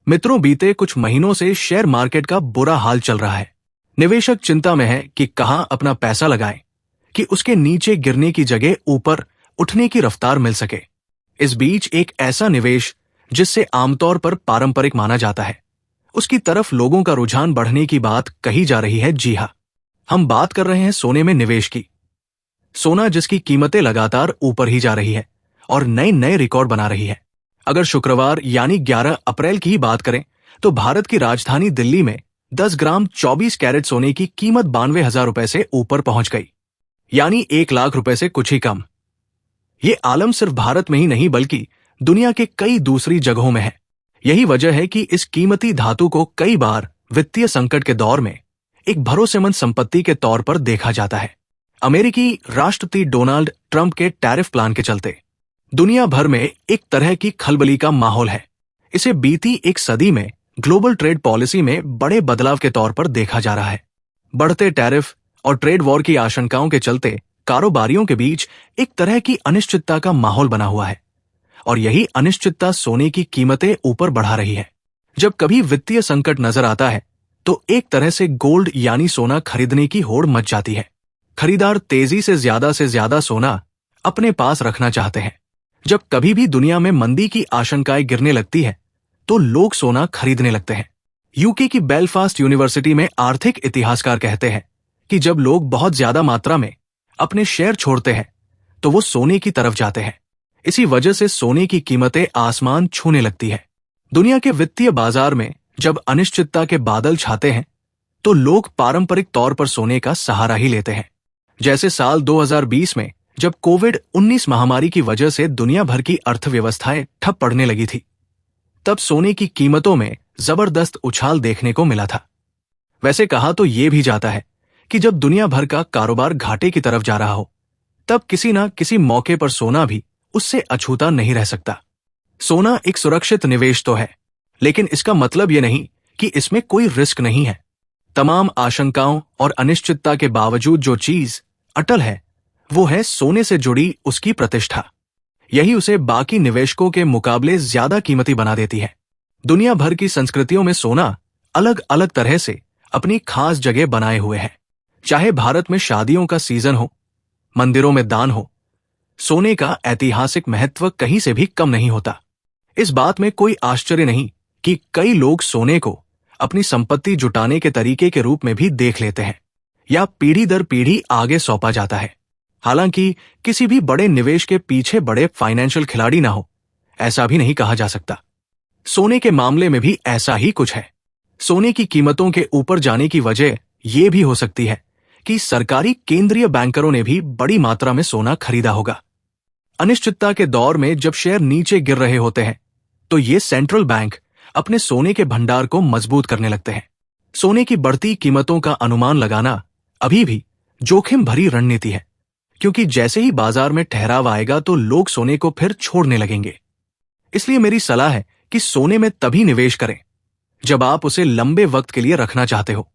मित्रों, बीते कुछ महीनों से शेयर मार्केट का बुरा हाल चल रहा है। निवेशक चिंता में है कि कहां अपना पैसा लगाएं कि उसके नीचे गिरने की जगह ऊपर उठने की रफ्तार मिल सके। इस बीच एक ऐसा निवेश जिससे आमतौर पर पारंपरिक माना जाता है, उसकी तरफ लोगों का रुझान बढ़ने की बात कही जा रही है। जी हां, हम बात कर रहे हैं सोने में निवेश की। सोना जिसकी कीमतें लगातार ऊपर ही जा रही है और नए नए रिकॉर्ड बना रही है। अगर शुक्रवार यानी 11 अप्रैल की ही बात करें तो भारत की राजधानी दिल्ली में 10 ग्राम 24 कैरेट सोने की कीमत 92,000 रुपए से ऊपर पहुंच गई, यानी 1 लाख रुपए से कुछ ही कम। ये आलम सिर्फ भारत में ही नहीं बल्कि दुनिया के कई दूसरी जगहों में है। यही वजह है कि इस कीमती धातु को कई बार वित्तीय संकट के दौर में एक भरोसेमंद संपत्ति के तौर पर देखा जाता है। अमेरिकी राष्ट्रपति डोनाल्ड ट्रंप के टैरिफ प्लान के चलते दुनिया भर में एक तरह की खलबली का माहौल है। इसे बीती एक सदी में ग्लोबल ट्रेड पॉलिसी में बड़े बदलाव के तौर पर देखा जा रहा है। बढ़ते टैरिफ और ट्रेड वॉर की आशंकाओं के चलते कारोबारियों के बीच एक तरह की अनिश्चितता का माहौल बना हुआ है और यही अनिश्चितता सोने की कीमतें ऊपर बढ़ा रही है। जब कभी वित्तीय संकट नजर आता है तो एक तरह से गोल्ड यानी सोना खरीदने की होड़ मच जाती है। खरीदार तेजी से ज्यादा सोना अपने पास रखना चाहते हैं। जब कभी भी दुनिया में मंदी की आशंकाएं गिरने लगती है तो लोग सोना खरीदने लगते हैं। यूके की बेलफास्ट यूनिवर्सिटी में आर्थिक इतिहासकार कहते हैं कि जब लोग बहुत ज्यादा मात्रा में अपने शेयर छोड़ते हैं तो वो सोने की तरफ जाते हैं। इसी वजह से सोने की कीमतें आसमान छूने लगती है। दुनिया के वित्तीय बाजार में जब अनिश्चितता के बादल छाते हैं तो लोग पारंपरिक तौर पर सोने का सहारा ही लेते हैं। जैसे साल 2020 में जब कोविड-19 महामारी की वजह से दुनिया भर की अर्थव्यवस्थाएं ठप पड़ने लगी थी, तब सोने की कीमतों में जबरदस्त उछाल देखने को मिला था। वैसे कहा तो ये भी जाता है कि जब दुनिया भर का कारोबार घाटे की तरफ जा रहा हो, तब किसी ना किसी मौके पर सोना भी उससे अछूता नहीं रह सकता। सोना एक सुरक्षित निवेश तो है, लेकिन इसका मतलब ये नहीं कि इसमें कोई रिस्क नहीं है। तमाम आशंकाओं और अनिश्चितता के बावजूद जो चीज अटल है वो है सोने से जुड़ी उसकी प्रतिष्ठा। यही उसे बाकी निवेशकों के मुकाबले ज्यादा कीमती बना देती है। दुनिया भर की संस्कृतियों में सोना अलग अलग तरह से अपनी खास जगह बनाए हुए है। चाहे भारत में शादियों का सीजन हो, मंदिरों में दान हो, सोने का ऐतिहासिक महत्व कहीं से भी कम नहीं होता। इस बात में कोई आश्चर्य नहीं कि कई लोग सोने को अपनी संपत्ति जुटाने के तरीके के रूप में भी देख लेते हैं या पीढ़ी दर पीढ़ी आगे सौंपा जाता है। हालांकि किसी भी बड़े निवेश के पीछे बड़े फाइनेंशियल खिलाड़ी ना हो, ऐसा भी नहीं कहा जा सकता। सोने के मामले में भी ऐसा ही कुछ है। सोने की कीमतों के ऊपर जाने की वजह यह भी हो सकती है कि सरकारी केंद्रीय बैंकरों ने भी बड़ी मात्रा में सोना खरीदा होगा। अनिश्चितता के दौर में जब शेयर नीचे गिर रहे होते हैं तो ये सेंट्रल बैंक अपने सोने के भंडार को मजबूत करने लगते हैं। सोने की बढ़ती कीमतों का अनुमान लगाना अभी भी जोखिम भरी रणनीति है, क्योंकि जैसे ही बाजार में ठहराव आएगा तो लोग सोने को फिर छोड़ने लगेंगे। इसलिए मेरी सलाह है कि सोने में तभी निवेश करें जब आप उसे लंबे वक्त के लिए रखना चाहते हो।